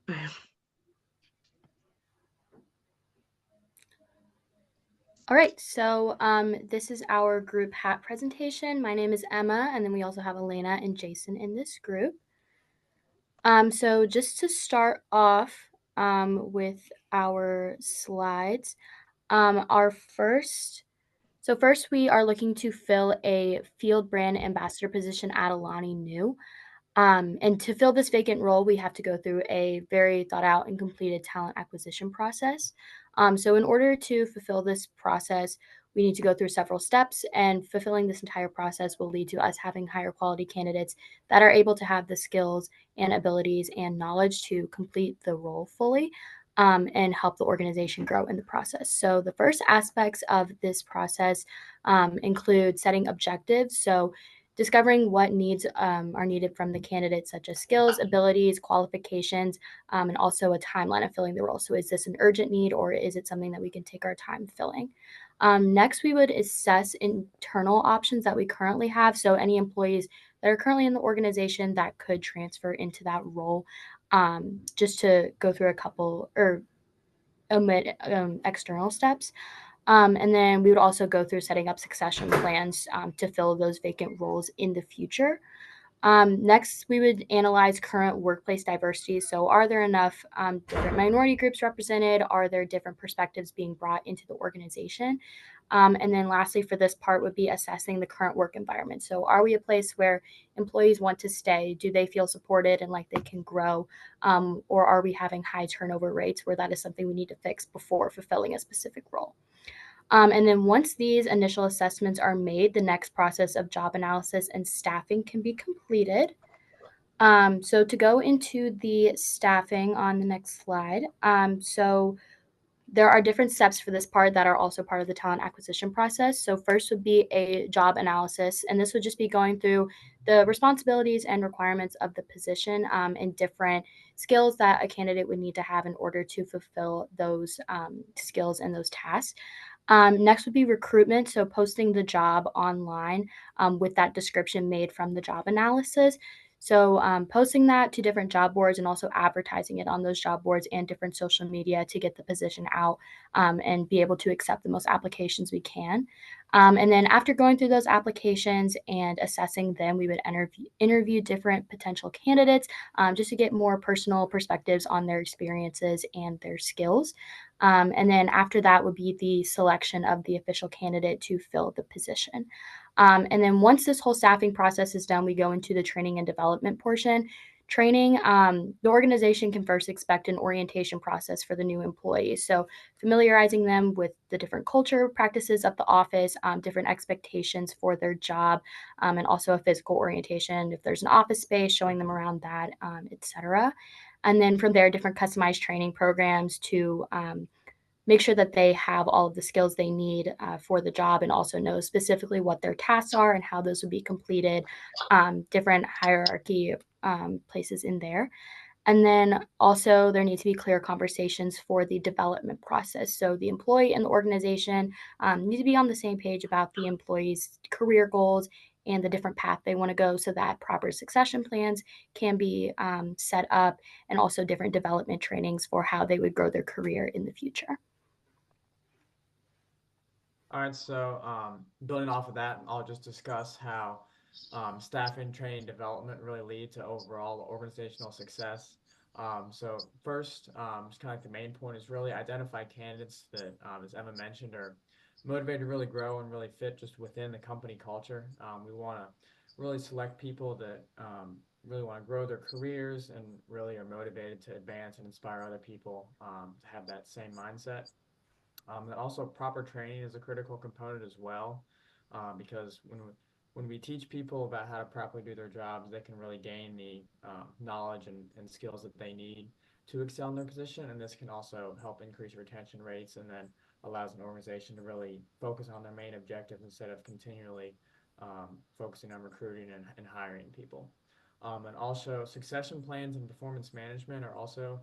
All right, so this is our group hat presentation. My name is Emma, and then we also have Elena and Jason in this group. So just to start off with our slides, first we are looking to fill a field brand ambassador position at Alani Nu. And to fill this vacant role, we have to go through a very thought out and completed talent acquisition process. So, in order to fulfill this process, we need to go through several steps, and fulfilling this entire process will lead to us having higher quality candidates that are able to have the skills and abilities and knowledge to complete the role fully. And help the organization grow in the process. So, the first aspects of this process include setting objectives. So, discovering what needs are needed from the candidates, such as skills, abilities, qualifications, and also a timeline of filling the role. So, is this an urgent need or is it something that we can take our time filling? Next, we would assess internal options that we currently have. So, any employees that are currently in the organization that could transfer into that role, just to go through a couple or omit external steps. And then we would also go through setting up succession plans to fill those vacant roles in the future. Next, we would analyze current workplace diversity. So, are there enough different minority groups represented? Are there different perspectives being brought into the organization? And then, lastly, for this part, would be assessing the current work environment. So, are we a place where employees want to stay? Do they feel supported and like they can grow? Or are we having high turnover rates where that is something we need to fix before fulfilling a specific role? And then once these initial assessments are made, the next process of job analysis and staffing can be completed. So to go into the staffing on the next slide, so there are different steps for this part that are also part of the talent acquisition process. So first would be a job analysis, and this would just be going through the responsibilities and requirements of the position and different skills that a candidate would need to have in order to fulfill those skills and those tasks. Next would be recruitment. So, posting the job online with that description made from the job analysis. So, posting that to different job boards and also advertising it on those job boards and different social media to get the position out and be able to accept the most applications we can. And then, after going through those applications and assessing them, we would interview different potential candidates just to get more personal perspectives on their experiences and their skills. And then after that would be the selection of the official candidate to fill the position. And then once this whole staffing process is done, we go into the training and development portion. Training, the organization can first expect an orientation process for the new employees. So, familiarizing them with the different culture practices of the office, different expectations for their job, and also a physical orientation. If there's an office space, showing them around that, etc. And then from there, different customized training programs to make sure that they have all of the skills they need for the job and also know specifically what their tasks are and how those would be completed, different hierarchy places in there. And then also, there need to be clear conversations for the development process. So, the employee and the organization need to be on the same page about the employee's career goals and the different path they want to go so that proper succession plans can be set up and also different development trainings for how they would grow their career in the future. All right, so building off of that, I'll just discuss how staffing, training, development really lead to overall organizational success. So first, just kind of like the main point is really identify candidates that, as Emma mentioned, are motivated to really grow and really fit just within the company culture. We want to really select people that really want to grow their careers and really are motivated to advance and inspire other people to have that same mindset. And also, proper training is a critical component as well, because when we teach people about how to properly do their jobs, they can really gain the knowledge and skills that they need to excel in their position. And this can also help increase retention rates and then allows an organization to really focus on their main objectives instead of continually focusing on recruiting and hiring people. And also, succession plans and performance management are also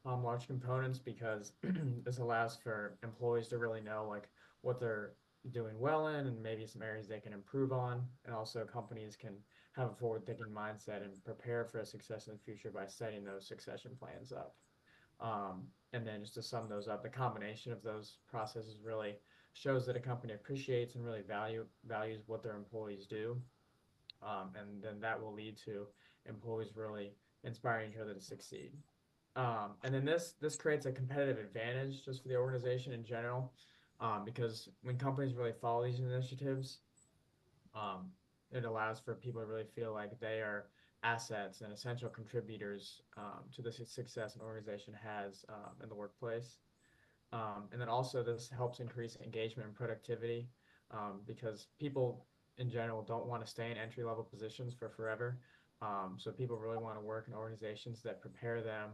large components because this allows for employees to really know like what they're doing well in and maybe some areas they can improve on, and also companies can have a forward-thinking mindset and prepare for success in the future by setting those succession plans up. And then just to sum those up, the combination of those processes really shows that a company appreciates and really values what their employees do. And then that will lead to employees really inspiring each other to succeed. And then this creates a competitive advantage just for the organization in general, because when companies really follow these initiatives, um, it allows for people to really feel like they are assets and essential contributors to the success an organization has in the workplace. And then also this helps increase engagement and productivity, because people in general don't want to stay in entry level positions for forever. So people really want to work in organizations that prepare them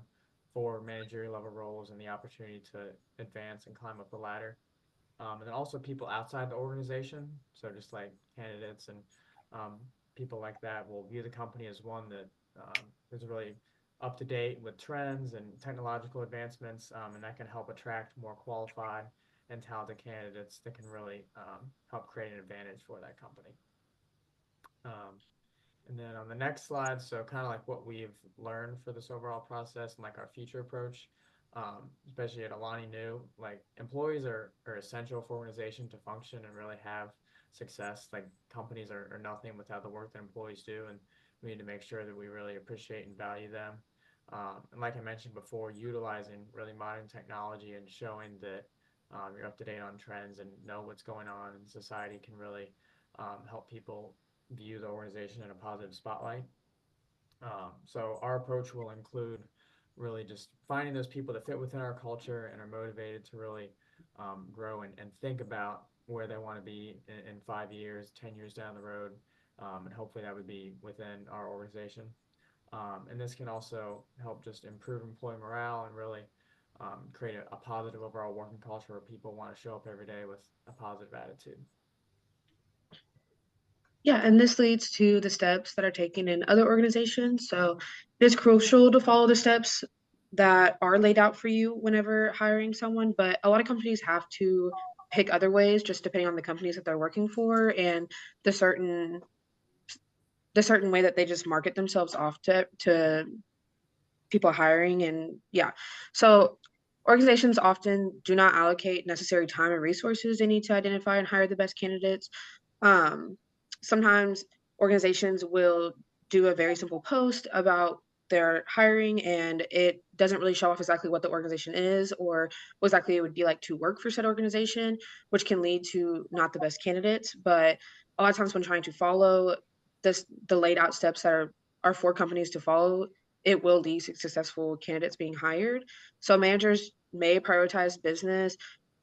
for managerial level roles and the opportunity to advance and climb up the ladder. And then also people outside the organization, so just like candidates and um, people like that will view the company as one that is really up to date with trends and technological advancements, and that can help attract more qualified and talented candidates that can really help create an advantage for that company. Um, and then on the next slide, so kind of like what we've learned for this overall process and like our future approach, especially at Alani Nu, like employees are essential for organization to function and really have success. Like companies are nothing without the work that employees do, and we need to make sure that we really appreciate and value them. And like I mentioned before, utilizing really modern technology and showing that you're up to date on trends and know what's going on in society can really help people view the organization in a positive spotlight. So our approach will include really just finding those people that fit within our culture and are motivated to really grow and think about where they want to be in 5 years, 10 years down the road. And hopefully that would be within our organization. And this can also help just improve employee morale and really create a positive overall working culture where people want to show up every day with a positive attitude. Yeah, and this leads to the steps that are taken in other organizations. So it is crucial to follow the steps that are laid out for you whenever hiring someone, but a lot of companies have to pick other ways just depending on the companies that they're working for and the certain the certain way that they just market themselves off to people hiring. And yeah, so organizations often do not allocate necessary time and resources they need to identify and hire the best candidates. um, Sometimes organizations will do a very simple post about their hiring and it doesn't really show off exactly what the organization is or what exactly it would be like to work for said organization, which can lead to not the best candidates. But a lot of times when trying to follow the laid out steps that are for companies to follow, it will lead to successful candidates being hired. So managers may prioritize business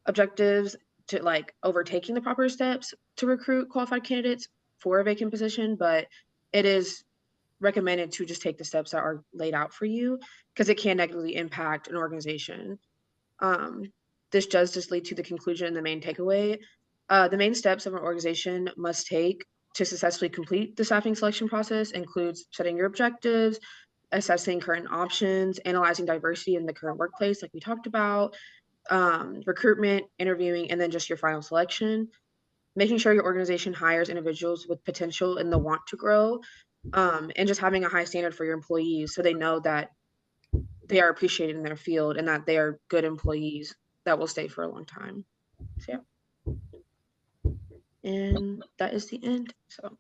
objectives to like overtaking the proper steps to recruit qualified candidates for a vacant position, but it is recommended to just take the steps that are laid out for you because it can negatively impact an organization. Um, this does just lead to the conclusion and the main takeaway. The main steps of an organization must take to successfully complete the staffing selection process includes setting your objectives, assessing current options, analyzing diversity in the current workplace, like we talked about, recruitment, interviewing, and then just your final selection. Making sure your organization hires individuals with potential and the want to grow, and just having a high standard for your employees so they know that they are appreciated in their field and that they are good employees that will stay for a long time. So yeah, and that is the end. So